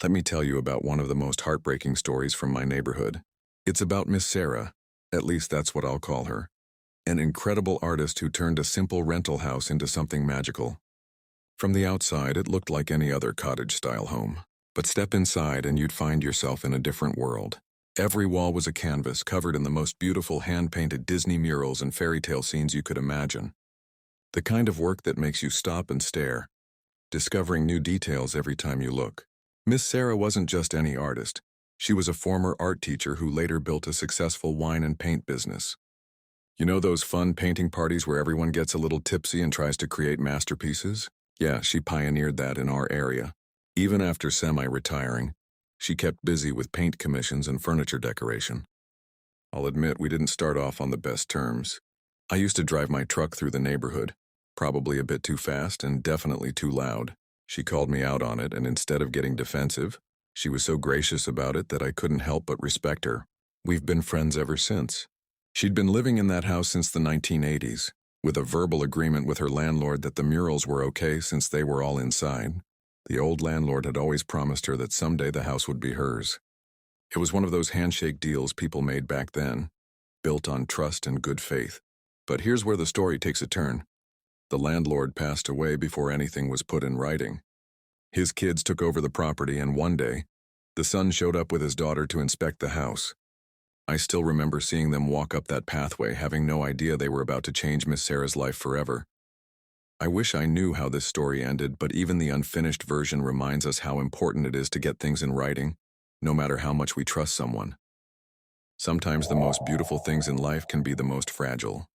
Let me tell you about one of the most heartbreaking stories from my neighborhood. It's about Miss Sarah, at least that's what I'll call her, an incredible artist who turned a simple rental house into something magical. From the outside, it looked like any other cottage-style home. But step inside and you'd find yourself in a different world. Every wall was a canvas covered in the most beautiful hand-painted Disney murals and fairy tale scenes you could imagine. The kind of work that makes you stop and stare, discovering new details every time you look. Miss Sarah wasn't just any artist. She was a former art teacher who later built a successful wine and paint business. You know those fun painting parties where everyone gets a little tipsy and tries to create masterpieces? Yeah, she pioneered that in our area. Even after semi-retiring, she kept busy with paint commissions and furniture decoration. I'll admit we didn't start off on the best terms. I used to drive my truck through the neighborhood, probably a bit too fast and definitely too loud. She called me out on it, and instead of getting defensive, she was so gracious about it that I couldn't help but respect her. We've been friends ever since. She'd been living in that house since the 1980s, with a verbal agreement with her landlord that the murals were okay since they were all inside. The old landlord had always promised her that someday the house would be hers. It was one of those handshake deals people made back then, built on trust and good faith. But here's where the story takes a turn. The landlord passed away before anything was put in writing. His kids took over the property, and one day, the son showed up with his daughter to inspect the house. I still remember seeing them walk up that pathway, having no idea they were about to change Miss Sarah's life forever. I wish I knew how this story ended, but even the unfinished version reminds us how important it is to get things in writing, no matter how much we trust someone. Sometimes the most beautiful things in life can be the most fragile.